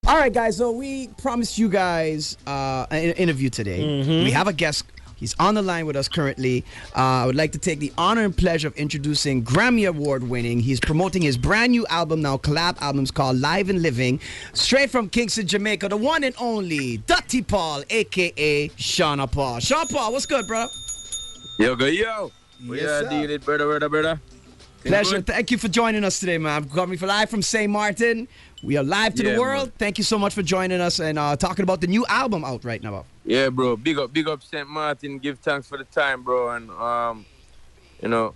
All right, guys. So we promised you guys an interview today. We have a guest. He's on the line with us currently. I would like to take the honor and pleasure of introducing Grammy Award winning. He's promoting his brand new album now, collab albums called Live and Living, straight from Kingston, Jamaica. The one and only Dutty Paul, aka Shauna Paul. Sean Paul, what's good, bro? Yo, we are dealing, brother. Pleasure. Thank you for joining us today, man. I'm coming live from St.Maarten. We are live to the world. Man. Thank you so much for joining us and talking about the new album out right now. Yeah, bro. Big up St.Maarten. Give thanks for the time, bro. And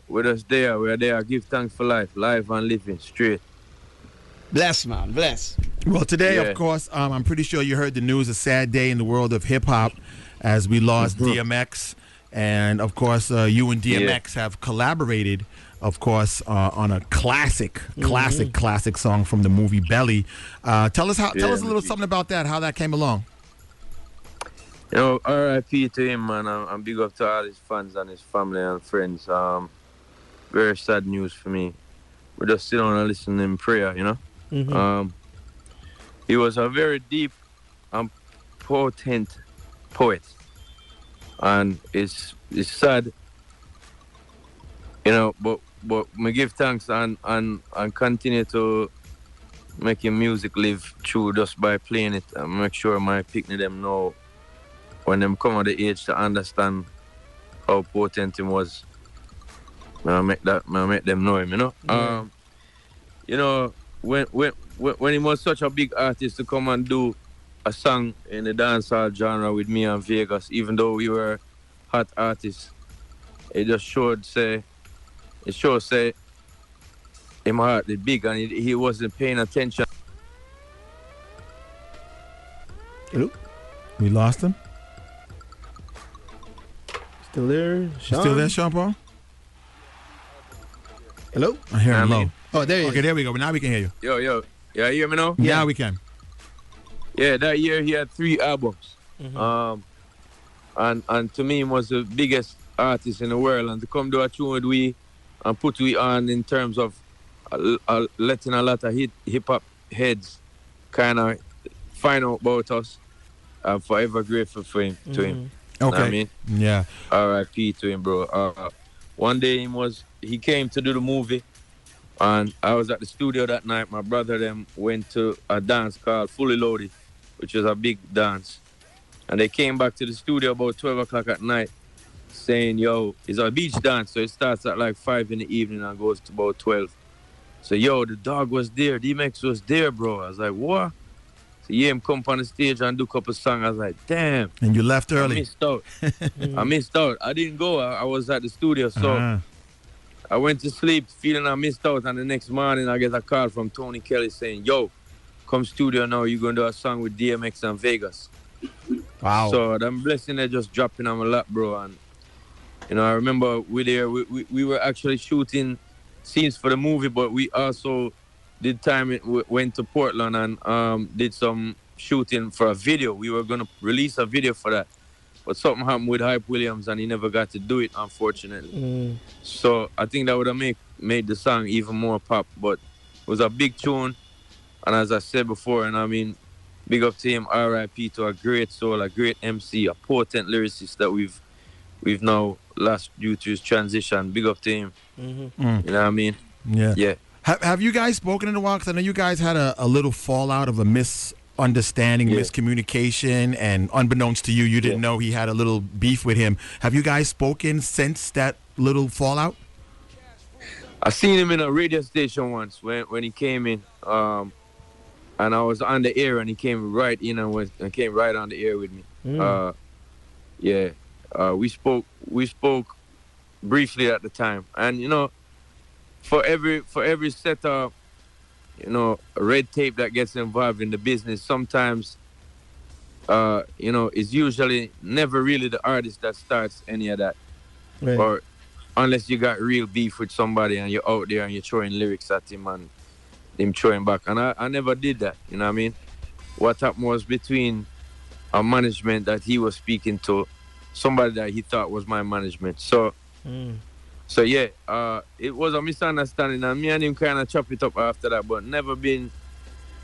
with us there, we're there. Give thanks for life and living straight. Bless, man. Bless. Well, today, of course, I'm pretty sure you heard the news. A sad day in the world of hip hop as we lost DMX, and of course, you and DMX have collaborated. Of course, on a classic song from the movie Belly. Tell us a little something about that. How that came along. R.I.P. to him, man. I'm big up to all his fans and his family and friends. Very sad news for me. We just sit down and listen in prayer, He was a very deep and potent poet, and it's sad, But me give thanks and continue to make your music live through just by playing it and make sure my picnic them know when them come of the age to understand how potent him was. I make them know him, When he was such a big artist to come and do a song in the dancehall genre with me and Vegas, even though we were hot artists, it just showed him heart is big and he wasn't paying attention. Hello? We lost him? Still there, Sean? Still there, Sean Paul? Hello? I hear him low. Oh, there you go. Okay, there we go. Now we can hear you. Yo. Yeah, you hear me now? Yeah, we can. Yeah, that year he had 3 albums. And to me, he was the biggest artist in the world. And to come do a tune with we and put we on in terms of letting a lot of hip-hop heads kind of find out about us. I'm forever grateful to him. Okay. You know what I mean? Yeah. R.I.P. to him, bro. One day he came to do the movie, and I was at the studio that night. My brother them went to a dance called Fully Loaded, which is a big dance. And they came back to the studio about 12 o'clock at night saying, yo, it's a beach dance, so it starts at like 5 in the evening and goes to about 12. So, yo, the dog was there. DMX was there, bro. I was like, what? So, yeah, him come on the stage and do a couple songs. I was like, damn. And you left early. I missed out. I didn't go. I was at the studio, so I went to sleep feeling I missed out. And the next morning, I get a call from Tony Kelly saying, yo, come studio now. You're going to do a song with DMX and Vegas. Wow. So, that blessing they just dropping on my lap, bro. And I remember we were actually shooting scenes for the movie, but we also did went to Portland and did some shooting for a video. We were going to release a video for that, but something happened with Hype Williams and he never got to do it, unfortunately. So I think that would have made the song even more pop, but it was a big tune. And as I said before, and I mean, big up to him, R.I.P. to a great soul, a great MC, a potent lyricist that we've now lost due to his transition. Big up to him. You know what I mean? Yeah. Have you guys spoken in a while? Because I know you guys had a little fallout of a misunderstanding, miscommunication, and unbeknownst to you, you didn't know he had a little beef with him. Have you guys spoken since that little fallout? I seen him in a radio station once when he came in, and I was on the air, and he came right in and came right on the air with me. We spoke briefly at the time, and for every set of red tape that gets involved in the business, sometimes it's usually never really the artist that starts any of that, right. Or unless you got real beef with somebody and you're out there and you're throwing lyrics at him and him throwing back, and I never did that. You know what I mean? What happened was between a management that he was speaking to, somebody that he thought was my management. So it was a misunderstanding, and me and him kind of chop it up after that, but never been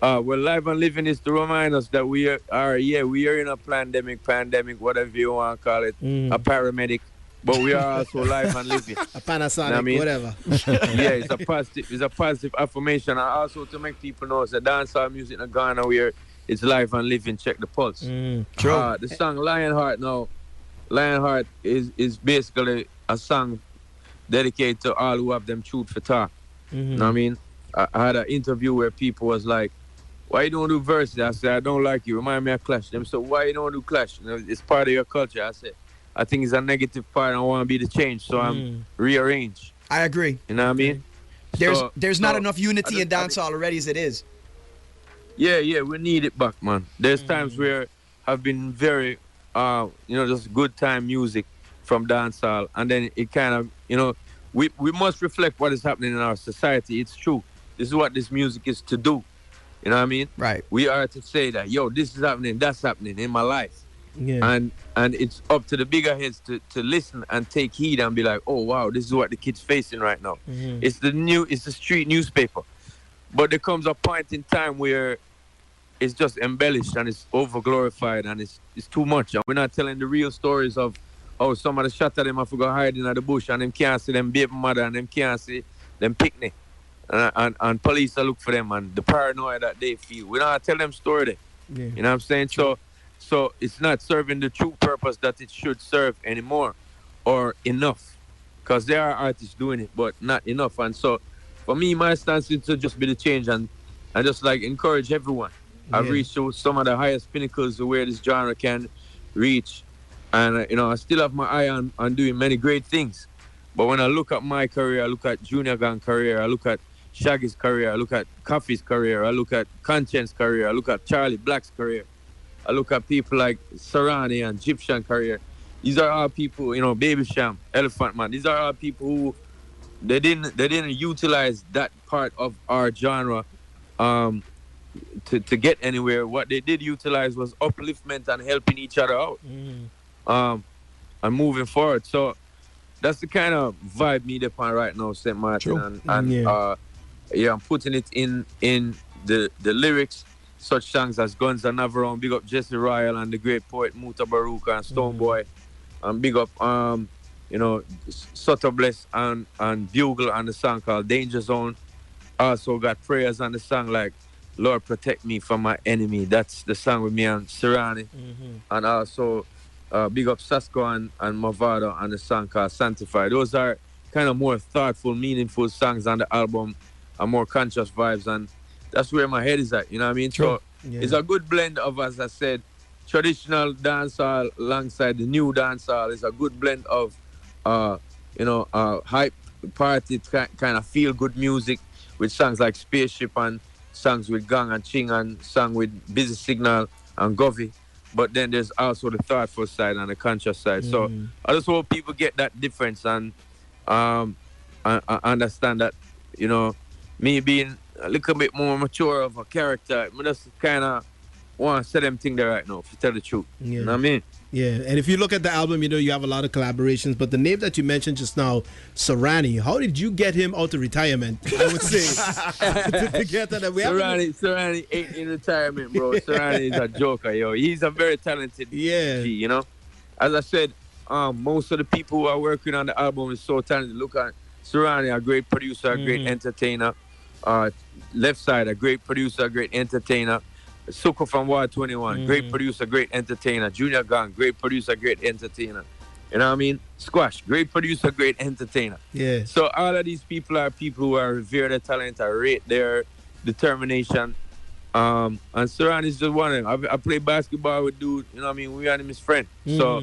Well, live and living is to remind us that we are in a pandemic, whatever you want to call it, a paramedic, but we are also live and living. A Panasonic, You know what I mean? whatever. Yeah, it's a positive affirmation, and also to make people know that dancehall music in Ghana where it's live and living. Check the pulse. True. The song Lionheart now, Lionheart is basically a song dedicated to all who have them truth for talk. You know what I mean? I had an interview where people was like, why you don't do verses? I said, I don't like you. Remind me of Clash. Them said, why you don't do Clash? You know, it's part of your culture. I said, I think it's a negative part. I want to be the change, so I'm rearrange. I agree. You know what I mean? There's not enough unity in dancehall already as it is. Yeah, we need it back, man. There's times where have been very, just good time music from dancehall, and then it kind of, we must reflect what is happening in our society. It's true. This is what this music is to do. You know what I mean? Right. We are to say that, yo, this is happening, that's happening in my life. Yeah. And it's up to the bigger heads to listen and take heed and be like, oh, wow, this is what the kids facing right now. It's the street newspaper. But there comes a point in time where it's just embellished and it's over-glorified and it's too much. And we're not telling the real stories of, oh, somebody shot at them and forgot hiding at the bush and them can't see them baby mother and them can't see them picnic. And police are look for them and the paranoia that they feel. We don't tell them story there. Yeah. You know what I'm saying? So it's not serving the true purpose that it should serve anymore or enough. Because there are artists doing it, but not enough. And so for me, my stance is to just be the change and just like encourage everyone. I've reached to some of the highest pinnacles of where this genre can reach. And, I still have my eye on doing many great things. But when I look at my career, I look at Junior Gang's career, I look at Shaggy's career, I look at Coffee's career, I look at Conscience's career, I look at Charlie Black's career, I look at people like Sarani and Egyptian career. These are all people, Baby Sham, Elephant Man. These are all people who they didn't utilize that part of our genre to get anywhere. What they did utilize was upliftment and helping each other out and moving forward. So that's the kind of vibe me upon right now, St.Maarten. I'm putting it in the lyrics, such songs as Guns and Navarone, big up Jesse Royal and the great poet Muta Baruka and Stoneboy, and big up Soto Bless and Bugle on the song called Danger Zone. Also got prayers on the song like Lord Protect Me from My Enemy. That's the song with me and Sirani. And also big up Sasko and Mavado on the song called Sanctify. Those are kind of more thoughtful, meaningful songs on the album and more conscious vibes, and that's where my head is at, you know what I mean? True. So it's a good blend of, as I said, traditional dancehall alongside the new dancehall. It's a good blend of hype party kind of feel good music with songs like Spaceship and songs with Gang and Ching and song with Busy Signal and Govey. But then there's also the thoughtful side and the conscious side. So I just hope people get that difference and understand that, me being a little bit more mature of a character, I just kind of want to say them thing there right now, to tell the truth. Yeah. You know what I mean? Yeah, and if you look at the album, you have a lot of collaborations, but the name that you mentioned just now, Sarani, how did you get him out of retirement, I would say, to get that? Sarani ain't in retirement, bro. Sarani is a joker, yo. He's a very talented G, As I said, most of the people who are working on the album is so talented. Look at Sarani, a great producer, a great entertainer. Left Side, a great producer, a great entertainer. Suko from Ward 21, great producer, great entertainer. Junior Gang, great producer, great entertainer. You know what I mean? Squash, great producer, great entertainer. Yeah. So all of these people are people who are revere their talent, I rate their determination. And Saran is just one of them. I play basketball with dude, you know what I mean? We are his friend. So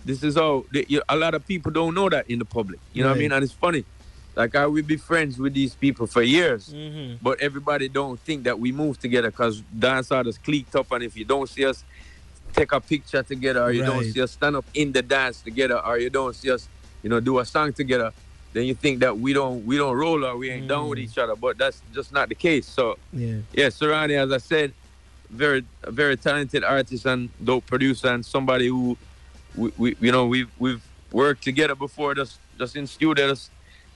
this is how, a lot of people don't know that in the public. You know what I mean? And it's funny. Like, I will be friends with these people for years, but everybody don't think that we move together because dancehall is clicked up, and if you don't see us take a picture together, or you don't see us stand up in the dance together, or you don't see us, do a song together, then you think that we don't roll or we ain't down with each other, but that's just not the case. So, Sarani, as I said, very talented artist and dope producer, and somebody who we've worked together before, just in studio,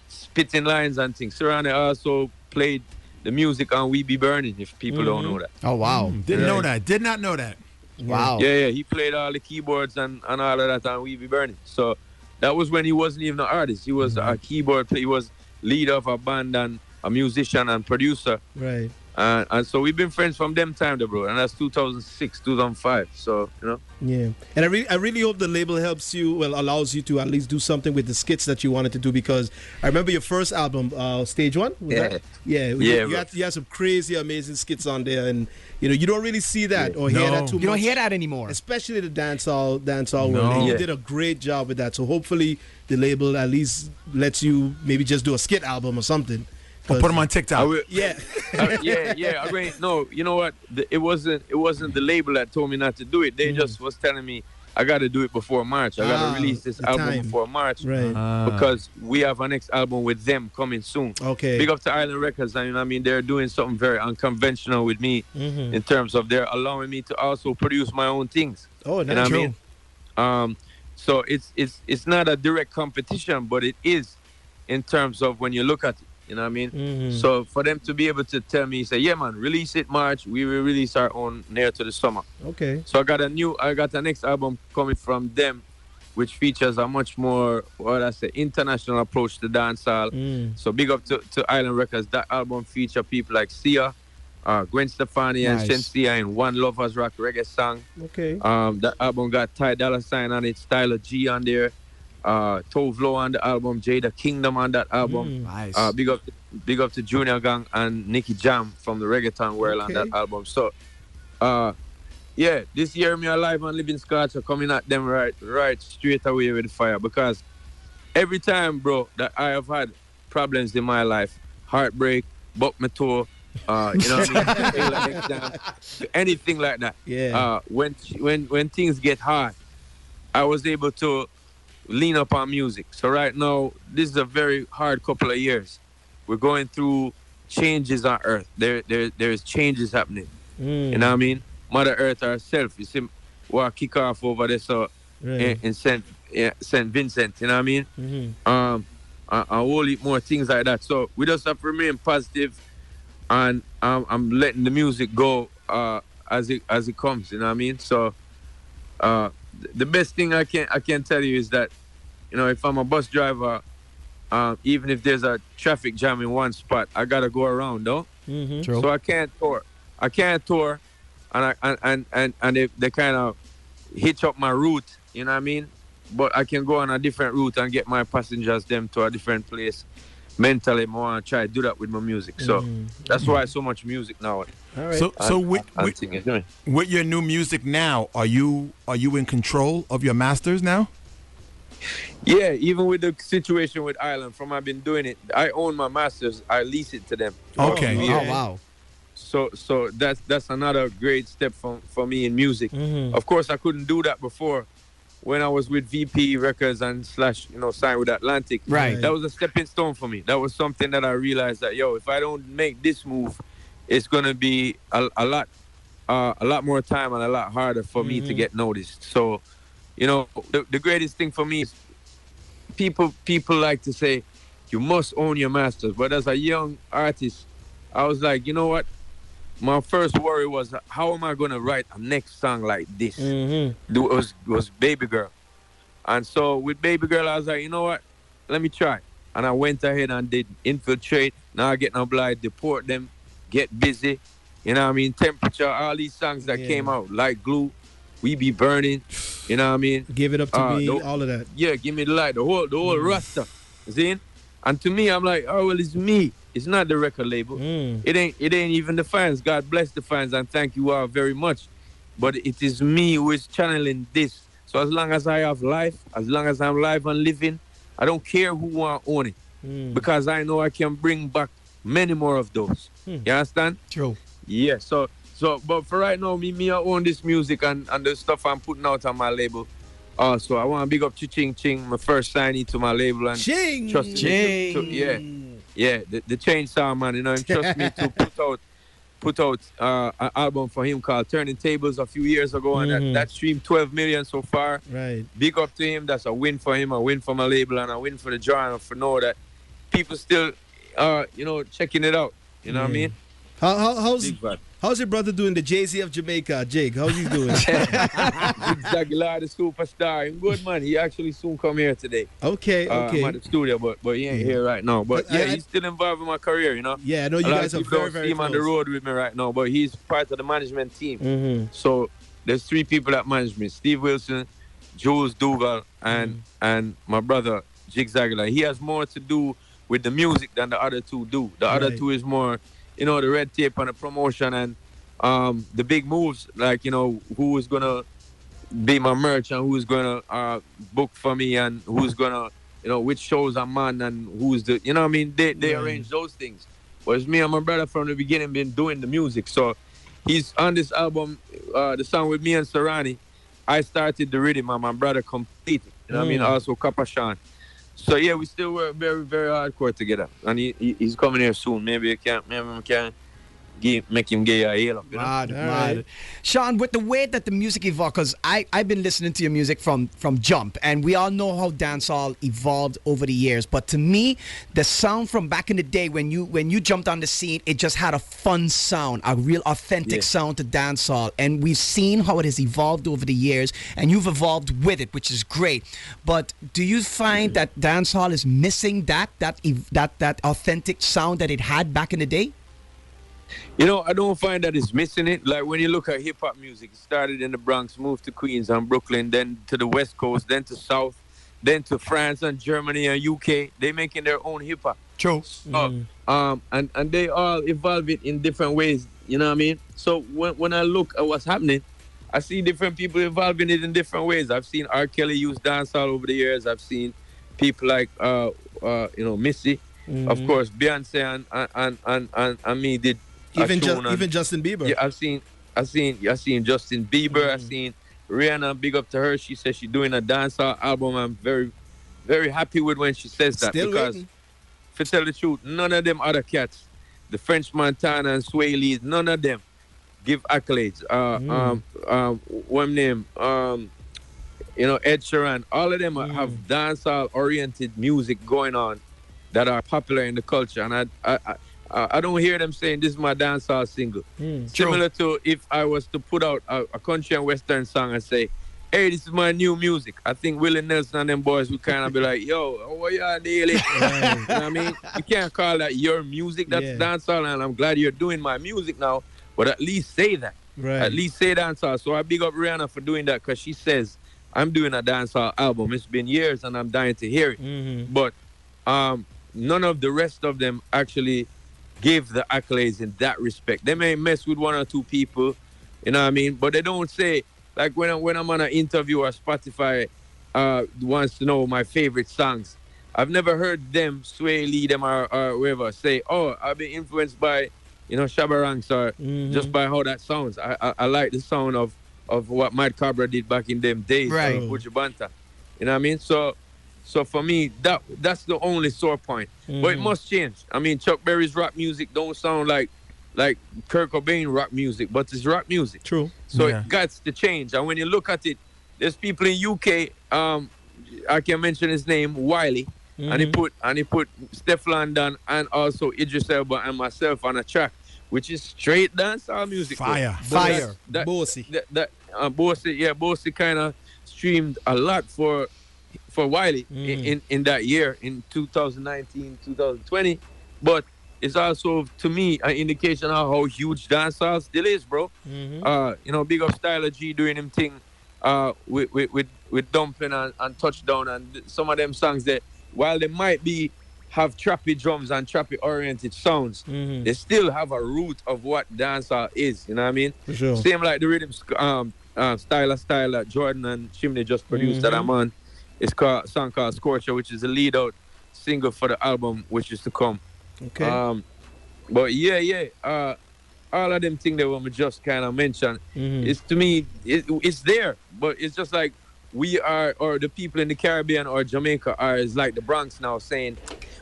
spitting lines and things. Sarani also played the music on We Be Burning, if people don't know that. Oh, wow. Didn't know that. Did not know that. Wow. Yeah, he played all the keyboards and all of that on We Be Burning. So that was when he wasn't even an artist. He was a keyboard player. He was leader of a band and a musician and producer. Right. And so we've been friends from them time, though, bro. And that's 2006, 2005. So, Yeah. And I really hope the label helps you, allows you to at least do something with the skits that you wanted to do, because I remember your first album, Stage One. You had some crazy, amazing skits on there, and you don't really see that or hear that too much. You don't hear that anymore, especially the dancehall world. And you did a great job with that. So hopefully the label at least lets you maybe just do a skit album or something. Or put them on TikTok. Yeah. I mean, no, you know what? It wasn't the label that told me not to do it. They just was telling me I got to do it before March. I got to release this album before March, right? Because we have our next album with them coming soon. Okay. Big up to Island Records. I mean, they're doing something very unconventional with me in terms of they're allowing me to also produce my own things. Oh, you know what I mean? So it's not a direct competition, but it is in terms of when you look at it. You know what I mean? So for them to be able to tell me, say, yeah, man, release it March. We will release our own near to the summer. Okay. So I got the next album coming from them, which features a much more, international approach to dancehall. So big up to Island Records. That album feature people like Sia, Gwen Stefani, and Shensia in One Lovers Rock reggae song. Okay. That album got Ty Dolla $ign on it, Styler G on there. Tove Lo on the album, Jada Kingdom on that album. Nice. Big up to Junior Gang and Nicky Jam from the reggaeton world on that album. So, this year me Alive and Living Scotch are coming at them right straight away with the fire, because every time, bro, that I have had problems in my life, heartbreak, buck my toe, you know what I mean? Anything like that. Yeah. When things get hard, I was able to lean up on music. So right now, this is a very hard couple of years. We're going through changes on Earth. There's changes happening. You know what I mean? Mother Earth herself, you see, what kick off over there, so in Saint Vincent. You know what I mean? And a whole heap more things like that. So we just have to remain positive, and I'm letting the music go as it comes. You know what I mean? So. The best thing I can tell you is that, if I'm a bus driver, even if there's a traffic jam in one spot, I gotta go around, though. True. So I can't tour, and they kind of hitch up my route. You know what I mean? But I can go on a different route and get my passengers them to a different place. Mentally, I want to try to do that with my music. So that's why so much music now. All right. So with your new music now, are you in control of your masters now? Yeah, even with the situation with Island, from I've been doing it, I own my masters. I lease it to them. Okay. Oh, wow. So that's another great step for me in music. Of course, I couldn't do that before when I was with VP Records and signed with Atlantic. Right. That was a stepping stone for me. That was something that I realized that, if I don't make this move, it's going to be a lot more time and a lot harder for me to get noticed. So, the greatest thing for me is people like to say, you must own your masters. But as a young artist, I was like, you know what? My first worry was, how am I going to write a next song like this? It was Baby Girl. And so with Baby Girl, I was like, you know what? Let me try. And I went ahead and did Infiltrate. Now I get obliged, Deport Them, Get Busy. You know what I mean? Temperature, all these songs that came out, like Glue, We Be Burning. You know what I mean? Give It Up to Me, all of that. Yeah, Give Me the Light, the whole Rasta. See? And to me, I'm like, oh, well, it's me. It's not the record label. It ain't even the fans. God bless the fans and thank you all very much. But it is me who is channeling this. So as long as I have life, as long as I'm live and living, I don't care who want to own it. Because I know I can bring back many more of those. You understand? True. Yeah, so but for right now, me I own this music and the stuff I'm putting out on my label. So I want to big up Ching Ching, my first signee to my label, and Ching! trust me the Chainsaw Man, trust me to put out an album for him called Turning Tables a few years ago, and that streamed 12 million so far. Right. Big up to him. That's a win for him, a win for my label, and a win for the genre for know that people still checking it out. You know what I mean? How's your brother doing? The Jay-Z of Jamaica, Jake. How's he doing? Aguilar, the superstar. He's good, man. He actually soon come here today. Okay. I'm at the studio, but he ain't here right now. But yeah, he's still involved in my career, you know. Yeah, I know you guys are very, very close. On the road with me right now, but he's part of the management team. So there's 3 people that manage me: Steve Wilson, Jules Dougal, and my brother Jigs Aguilar. He has more to do with the music than the other 2 do. The other 2 is more, you know, the red tape and the promotion and the big moves, like, you know, who is gonna be my merch and who's gonna book for me and who's gonna, you know, which shows I'm on and who's the, you know what I mean? They arrange those things. Whereas me and my brother from the beginning been doing the music. So he's on this album, the song with me and Sarani. I started the rhythm and my brother completed. You know what I mean? Also Kapashan. So yeah, we still work very, very hardcore together, and he's coming here soon. Maybe we can make him get a hail up. You know? Mad. Sean, with the way that the music evolved, because I've been listening to your music from Jump, and we all know how dancehall evolved over the years. But to me, the sound from back in the day when you jumped on the scene, it just had a fun sound, a real authentic sound to dancehall. And we've seen how it has evolved over the years, and you've evolved with it, which is great. But do you find that dancehall is missing that authentic sound that it had back in the day? You know, I don't find that it's missing it. Like when you look at hip-hop music, it started in the Bronx, moved to Queens and Brooklyn, then to the West Coast, then to South, then to France and Germany and UK. They making their own hip-hop. True. So, and they all evolve it in different ways, you know what I mean? So when I look at what's happening, I see different people evolving it in different ways. I've seen R. Kelly use dancehall over the years. I've seen people like, Missy. Of course, Beyonce and me did. Even Justin Bieber. Yeah, I've seen Justin Bieber. I've seen Rihanna. Big up to her. She says she's doing a dancehall album. I'm very, very happy with when she says that. Still because, waiting. to tell the truth, none of them other cats, the French Montana and Sway Lee, none of them give accolades. One name, Ed Sheeran. All of them have dancehall oriented music going on that are popular in the culture, and I don't hear them saying this is my dancehall single. Similar to if I was to put out a country and western song and say, hey, this is my new music. I think Willie Nelson and them boys would kind of be like, yo, what y'all dealing? You know what I mean? You can't call that your music, that's dancehall, and I'm glad you're doing my music now, but at least say that. Right. At least say dancehall. So I big up Rihanna for doing that, because she says, I'm doing a dancehall album. It's been years and I'm dying to hear it. But none of the rest of them actually give the accolades in that respect. They may mess with 1 or 2 people, you know what I mean? But they don't say, like when I'm on an interview or Spotify wants to know my favorite songs, I've never heard them, Sway Lee, them or whoever, say, oh, I've been influenced by, Shabba Ranks or just by how that sounds. I like the sound of what Mike Cabra did back in them days, right? Buju Banton. You know what I mean? So for me, that's the only sore point. But it must change. I mean, Chuck Berry's rock music don't sound like Kurt Cobain rock music, but it's rock music. True. So it got to change. And when you look at it, there's people in UK. I can mention his name, Wiley, and he put Steph London and also Idris Elba and myself on a track, which is straight dancehall music. Fire. Bossy. Bossy kind of streamed a lot for Wiley in that year, in 2019, 2020. But it's also, to me, an indication of how huge dancehall still is, bro. Big up Styler G doing him thing with Dumpling and Touchdown and some of them songs that, while they might have trappy drums and trappy oriented sounds, they still have a root of what dancehall is, you know what I mean? For sure. Same like the rhythm Styler Jordan and Chimney just produced that I'm on. It's a song called Scorcher, which is a lead out single for the album which is to come. Okay. But all of them things that we just kind of mentioned, it's, to me, it's there, but it's just like we are, or the people in the Caribbean or Jamaica are, is like the Bronx now saying,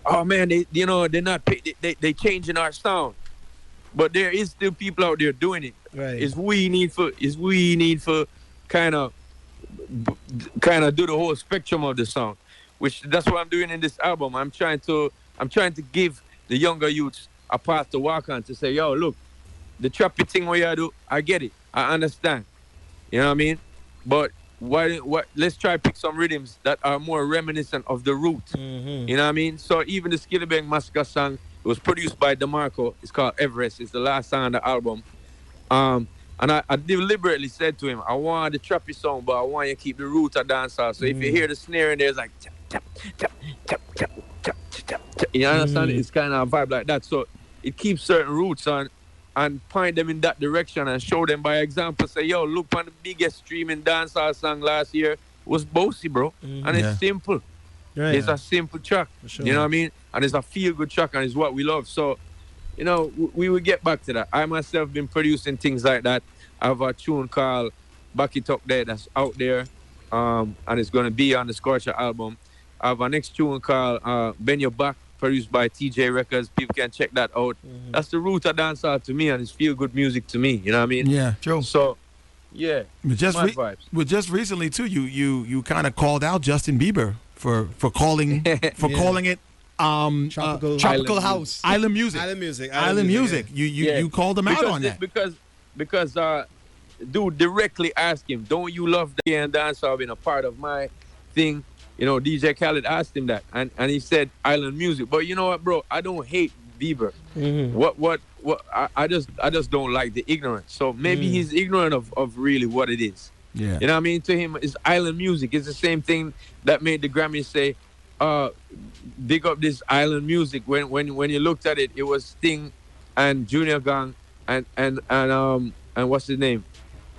oh man, they're not, they changing our sound, but there is still people out there doing it. Right. Is we need for kind of do the whole spectrum of the sound, which that's what I'm doing in this album. I'm trying to give the younger youths a path to walk on to say, yo, look, the trappy thing where you do, I get it. I understand. You know what I mean? But let's try to pick some rhythms that are more reminiscent of the root. Mm-hmm. You know what I mean? So even the Skillibeng Massacre song, it was produced by DeMarco. It's called Everest. It's the last song on the album. And I deliberately said to him, I want the trappy song, but I want you to keep the root of dancehall. So if you hear the snare in there, it's like tap, tap, tap, tap, tap, tap, tap, tap. You understand? It's kind of a vibe like that. So it keeps certain roots on and point them in that direction and show them by example. Say, yo, look on the biggest streaming dancehall song last year was Bossy, bro. And it's simple. Right. It's a simple track. Sure. You know what I mean? And it's a feel-good track, and it's what we love. So, you know, we will get back to that. I myself been producing things like that. I have a tune called Back It Up there that's out there, and it's going to be on the Scorcher album. I have a next tune called Bend Your Back, produced by TJ Records. People can check that out. That's the root of dancehall to me, and it's feel-good music to me. You know what I mean? Yeah, true. So, yeah, but just recently too, you kind of called out Justin Bieber for calling it tropical house, island music. You called him out on that because dude directly asked him, "Don't you love the and dancehall being a part of my thing?" You know, DJ Khaled asked him that, and he said island music. But you know what, bro? I don't hate Bieber. What? I just don't like the ignorance. So maybe he's ignorant of really what it is. Yeah. You know what I mean? To him, it's island music. It's the same thing that made the Grammys say, big up this island music. When you looked at it, it was Sting and Junior Gang and what's his name?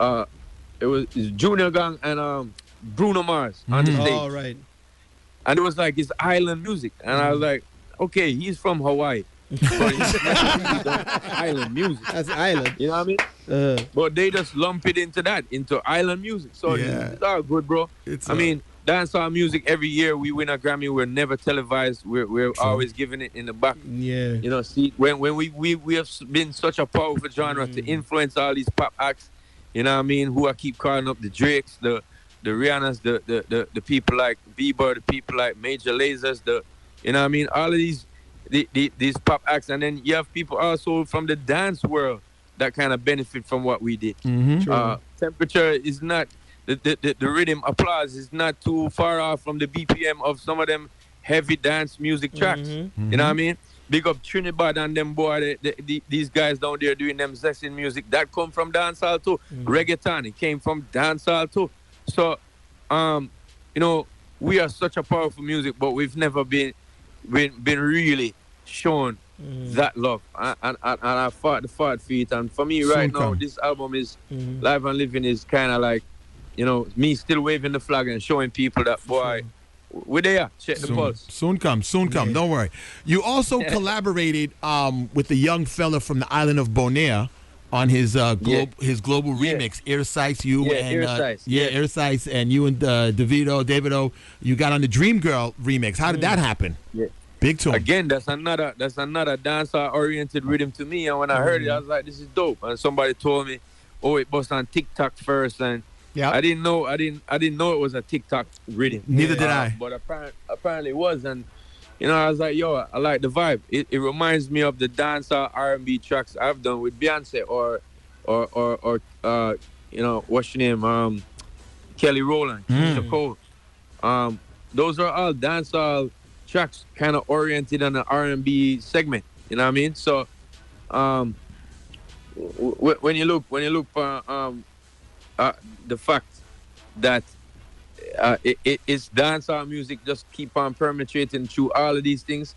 It was Junior Gang and Bruno Mars on the stage. Oh, right. And it was like it's island music. And I was like, okay, he's from Hawaii. But he's island music. That's island. You know what I mean? But they just lump it into island music. So it's all good, bro. I mean, dancehall music, every year we win a Grammy, we're never televised. We're always giving it in the back. Yeah. You know, see, when we have been such a powerful genre to influence all these pop acts, you know what I mean, who I keep calling up, the Drakes, the Rihannas, the people like Bieber, the people like Major Lasers, you know what I mean, all of these pop acts. And then you have people also from the dance world that kind of benefit from what we did. Temperature is not, the rhythm, applause is not too far off from the BPM of some of them heavy dance music tracks. You know what I mean? Big up Trinidad and them boy, these guys down there doing them zesting music. That come from dancehall too. Reggaeton, it came from dancehall too. So, you know, we are such a powerful music, but we've never been really shown that love. And I fought for it. And for me right now, this album is Live and Living is kind of like, you know, me still waving the flag and showing people that, boy, we're there. Check the pulse. Soon come. Don't worry. You also collaborated with the young fella from the island of Bonaire on his global remix, Airsights. Airsights, and you and Davido, you got on the Dream Girl remix. How did that happen? Yeah. Big tune. Again, that's another dancehall oriented rhythm to me. And when I heard it, I was like, this is dope. And somebody told me, oh, it was on TikTok first, and I didn't know it was a TikTok rhythm. Neither did I. But apparently it was, and you know, I was like, yo, I like the vibe. It reminds me of the dancehall R&B tracks I've done with Beyonce or you know, what's your name? Kelly Rowland, Keisha Cole. Those are all dancehall tracks, kind of oriented on the R&B segment. You know what I mean? So, when you look for the fact that it's dancehall music just keep on penetrating through all of these things,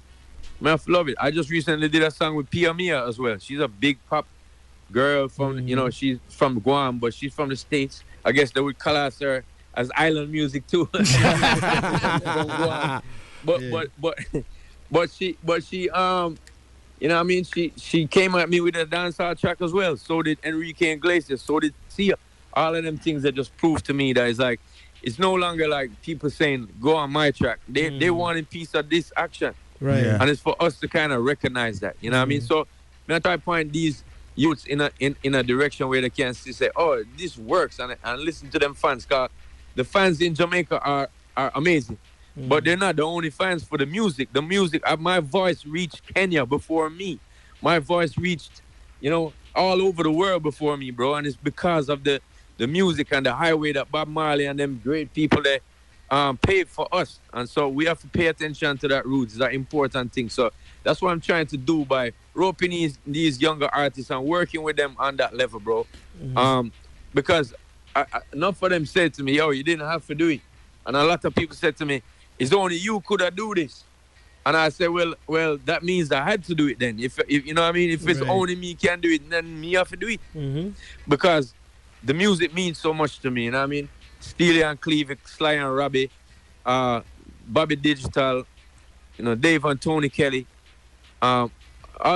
man, I love it. I just recently did a song with Pia Mia as well. She's a big pop girl from, you know, she's from Guam, but she's from the States. I guess they would class her as island music too. But she you know what I mean, she came at me with a dancehall track as well. So did Enrique Iglesias, so did Sia. All of them things that just prove to me that it's like, it's no longer like people saying, go on my track. They want a piece of this action. Right. Yeah. And it's for us to kind of recognize that. You know what I mean? So I try to point these youths in a direction where they can say, oh, this works, and listen to them fans. Because the fans in Jamaica are amazing. But they're not the only fans for the music. The music, my voice reached Kenya before me. my voice reached, all over the world before me, bro. And it's because of the music and the highway that Bob Marley and them great people that paid for us. And so we have to pay attention to that roots. It's an important thing. So that's what I'm trying to do by roping these younger artists and working with them on that level, bro. Because enough of them said to me, yo, you didn't have to do it. And a lot of people said to me, it's only you could have do this. And I said, well, that means I had to do it then. If you know what I mean? If it's only me can do it, then me have to do it. Because the music means so much to me, you know what I mean? Steely and Cleve, Sly and Robbie, Bobby Digital, Dave and Tony Kelly. All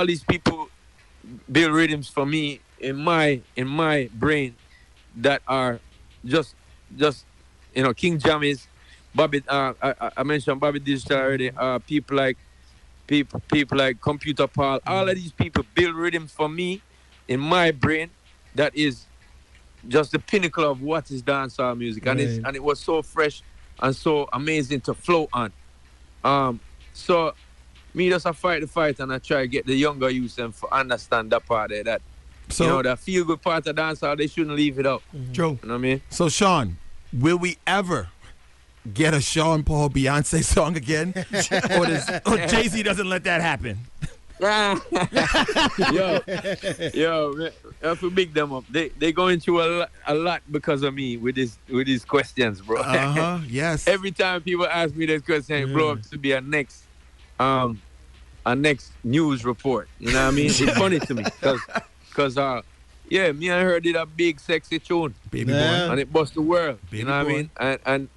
these people build rhythms for me in my brain that are just King Jammies, Bobby. I mentioned Bobby Digital already. People like Computer Paul. All of these people build rhythms for me in my brain that is just the pinnacle of what is dancehall music, and it was so fresh and so amazing to flow on. So me just a fight the fight, and I try to get the younger youth and understand that part there. That that feel good part of dancehall, they shouldn't leave it out. True. You know what I mean? So Sean, will we ever get a Sean Paul Beyonce song again, or Jay-Z doesn't let that happen? yo, man, I have to big them up. They going through a lot because of me with these questions, bro. Yes. Every time people ask me this question, it blow up to be a next news report. You know what I mean? It's funny to me because me and her did a big sexy tune, Baby Boy, and it bust the world. Baby you know Boy. what I mean? And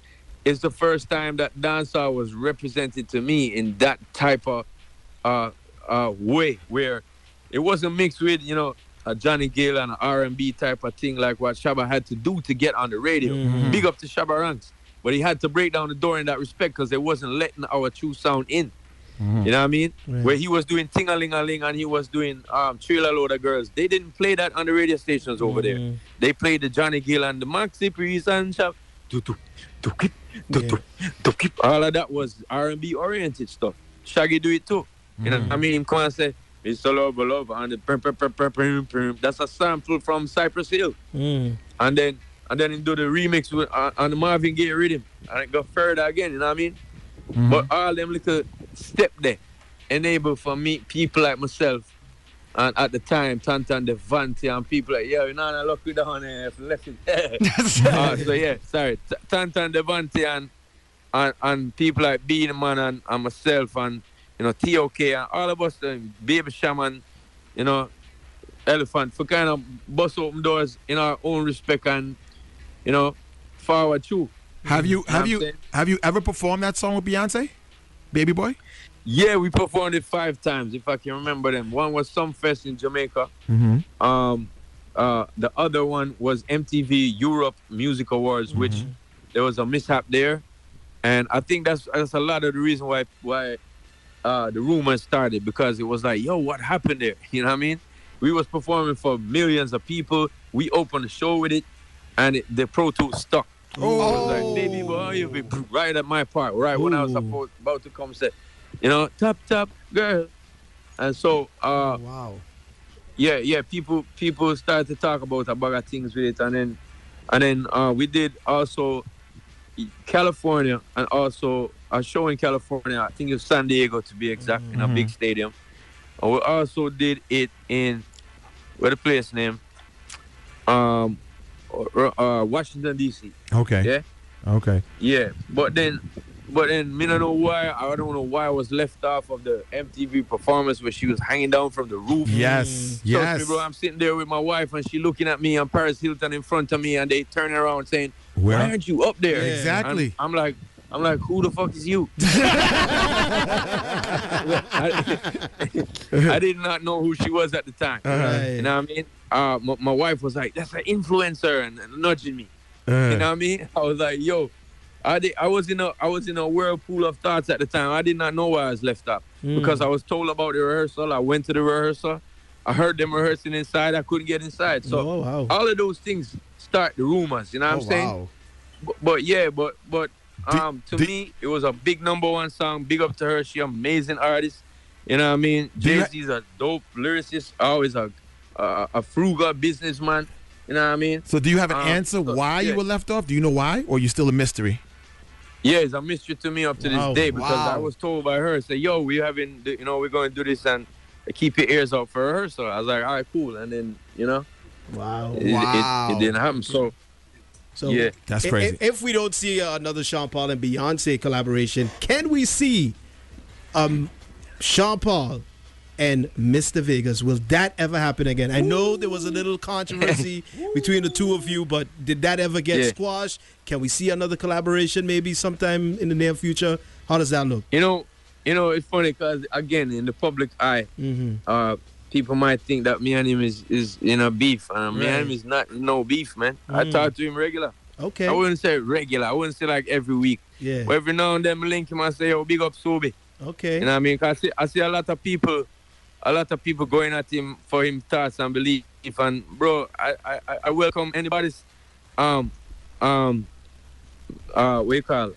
it's the first time that dancehall was represented to me in that type of way where it wasn't mixed with a Johnny Gill and an R&B type of thing like what Shabba had to do to get on the radio. Big up to Shabba Ranks, but he had to break down the door in that respect because they wasn't letting our true sound in. You know what I mean? Right. Where he was doing Ting-a-ling-a-ling and he was doing Trailer Load of Girls. They didn't play that on the radio stations over there. They played the Johnny Gill and the Maxi Priest and Shabba. All of that was R&B oriented stuff. Shaggy do it too. You know what I mean? Him come and say, it's a love, and the that's a sample from Cypress Hill. And then he do the remix with, on the Marvin Gaye rhythm. And it go further again, you know what I mean? But all them little step there enable for me, people like myself, and at the time, Tantan Devante and people like, yo, look you down there, left it. Sorry. Tantan Devante and people like Beanie Man and myself and TOK and all of us, Baby Shaman, Elephant, for kind of bust open doors in our own respect and, forward through. Have you ever performed that song with Beyonce, Baby Boy? Yeah, we performed it 5 times, if I can remember them. One was Sumfest in Jamaica. The other one was MTV Europe Music Awards, which there was a mishap there. And I think that's a lot of the reason why the rumors started, because it was like, yo, what happened there? You know what I mean? We was performing for millions of people. We opened the show with it, and the Pro Tools stuck. I was like, baby boy, you be right at my part, right when I was about to come say, top girl. And so, people started to talk about a bag of things with it, and then we did also California, and also a show in California, I think it was San Diego to be exact, in a big stadium. And we also did it in, where the place name? Washington, D.C. Okay. Yeah? Okay. Yeah, but then me don't know why, I don't know why I was left off of the MTV performance where she was hanging down from the roof. Yes. Trust me, bro, I'm sitting there with my wife and she looking at me and Paris Hilton in front of me, and they turn around saying, why aren't you up there? Exactly. And I'm like, who the fuck is you? I did not know who she was at the time. You know what I mean? My wife was like, that's an influencer, and nudging me. You know what I mean? I was like, yo, I was in a whirlpool of thoughts at the time. I did not know why I was left up because I was told about the rehearsal. I went to the rehearsal. I heard them rehearsing inside. I couldn't get inside. So all of those things start the rumors. You know what I'm saying? But to me, it was a big #1 song. Big up to her. She an amazing artist. You know what I mean? Jay-Z's a dope lyricist, always a frugal businessman. You know what I mean? So do you have an answer why you were left off? Do you know why? Or are you still a mystery? Yeah, it's a mystery to me up to this day because I was told by her, say, yo, we're going to do this and keep your ears out for rehearsal. I was like, all right, cool. And then, it didn't happen. So yeah. That's crazy. If we don't see another Sean Paul and Beyonce collaboration, can we see Sean Paul and Mr. Vegas? Will that ever happen again? I know there was a little controversy between the two of you, but did that ever get squashed? Can we see another collaboration maybe sometime in the near future? How does that look? It's funny because, again, in the public eye, people might think that me and him is beef. And me and him is not no beef, man. I talk to him regular. Okay. I wouldn't say regular. I wouldn't say like every week. Yeah. But every now and then I link him and say, yo, big up Sobe. Okay. You know what I mean? Cause I see a lot of people going at him for him thoughts and belief. And bro, I welcome anybody's what you call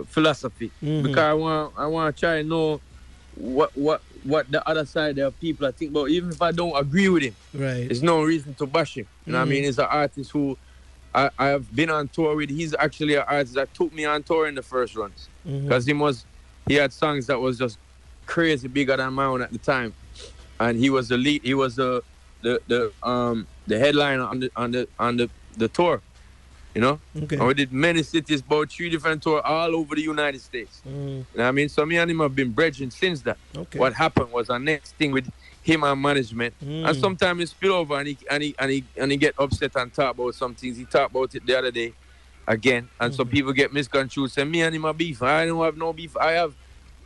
philosophy. Because I want to try to know what the other side of people I think about. Even if I don't agree with him, right? There's no reason to bash him. You know what I mean? He's an artist who I have been on tour with. He's actually an artist that took me on tour in the first runs. Because he had songs that was just crazy bigger than my own at the time. And he was the lead. He was the headliner on the tour, Okay. And we did many cities, about 3 different tours all over the United States. You know what I mean? So me and him have been brethren since that. Okay. What happened was our next thing with him and management, and sometimes it spill over and he get upset and talk about some things. He talked about it the other day again, and so people get misconstrued. Say me and him are beef. I don't have no beef. I have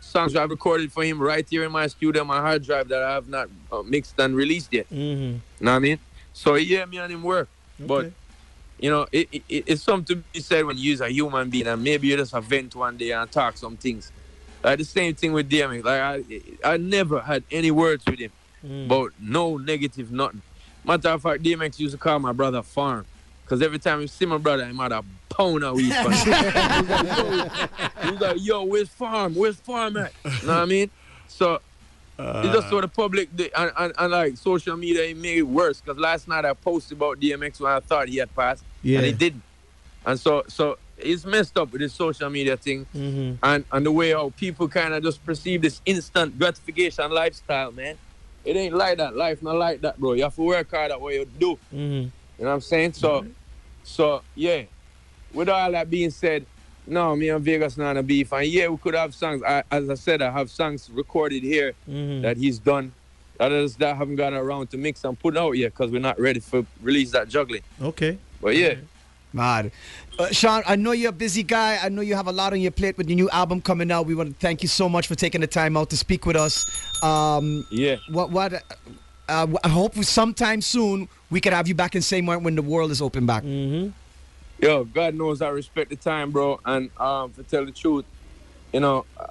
songs I've recorded for him right here in my studio, my hard drive that I have not mixed and released yet. You know what I mean? So yeah, me and him work. Okay. But it's something to be said when you use a human being and maybe you just vent one day and talk some things. Like the same thing with DMX. Like I never had any words with him, but no negative nothing. Matter of fact, DMX used to call my brother Farm. Because every time you see my brother, he might have pound of weed. He was like, yo, where's Farm? Where's Farm at? You know what I mean? So, it's just so the public, and like social media, it made it worse. Because last night I posted about DMX when I thought he had passed, and he didn't. And so it's messed up with this social media thing, and the way how people kind of just perceive this instant gratification lifestyle, man. It ain't like that. Life not like that, bro. You have to work hard at what you do. You know what I'm saying? So yeah, with all that being said, no, me and Vegas not a beef. And yeah, we could have songs. As I said, I have songs recorded here that he's done. Others that haven't gotten around to mix and put out yet because we're not ready for release that juggling. Okay. But yeah. Mad. Sean, I know you're a busy guy. I know you have a lot on your plate with your new album coming out. We want to thank you so much for taking the time out to speak with us. Yeah. I hope sometime soon we could have you back in St.Maarten when the world is open back. Yo, God knows I respect the time, bro. And to tell the truth,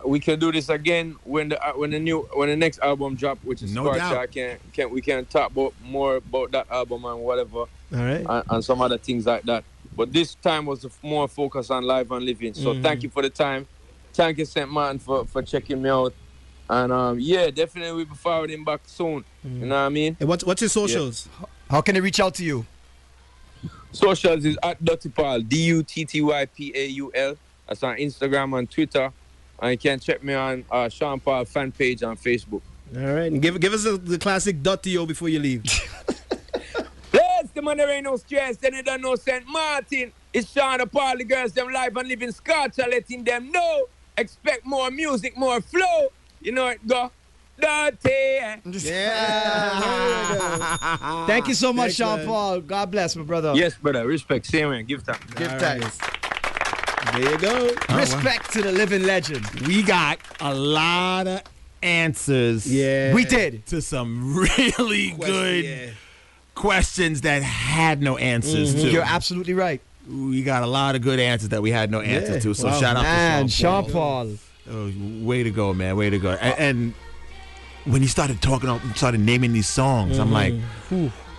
we can do this again when the next album drop, which is no doubt. We can talk more about that album and whatever. All right. And some other things like that. But this time was more focused on live and living. So thank you for the time. Thank you, St.Maarten, for checking me out. And yeah, definitely we'll be forwarding back soon. You know what I mean? Hey, what's your socials? Yeah. How can they reach out to you? Socials is at Dutty Paul, DUTTYPAUL. That's on Instagram and Twitter. And you can check me on Sean Paul fan page on Facebook. All right. And give us the classic Dutty before you leave. Bless the man, there ain't no stress. Then you don't know St.Maarten. It's Sean Paul, the girls, them live and living Scotch, letting them know. Expect more music, more flow. You know it go. Dirty. Yeah. Thank you so much, Sean Paul. God bless, my brother. Yes, brother. Respect. Same way. Give thanks. Give thanks. There you go. Respect to the living legend. We got a lot of answers. Yeah. We did. To some really good questions that had no answers to. You're absolutely right. We got a lot of good answers that we had no answers to. So shout out to Sean Paul. Oh, way to go, man. Way to go. And when he started started naming these songs, I'm like,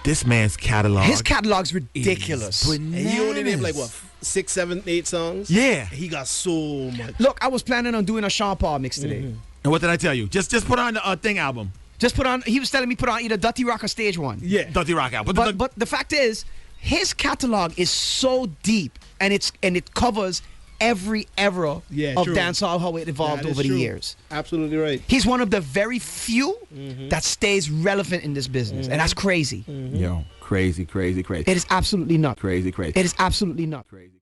this man's catalog. His catalog's ridiculous. And he only named like what, 6, 7, 8 songs? Yeah. He got so much. Look, I was planning on doing a Sean Paul mix today. And what did I tell you? Just put on the Thing album. Just put on. He was telling me put on either Dirty Rock or Stage One. Yeah, Dirty Rock album. But the fact is, his catalog is so deep, and it covers every era of dancehall, how it evolved over the years. Absolutely right. He's one of the very few that stays relevant in this business, and that's crazy. Yo, crazy. It is absolutely not. Crazy. It is absolutely not. Crazy.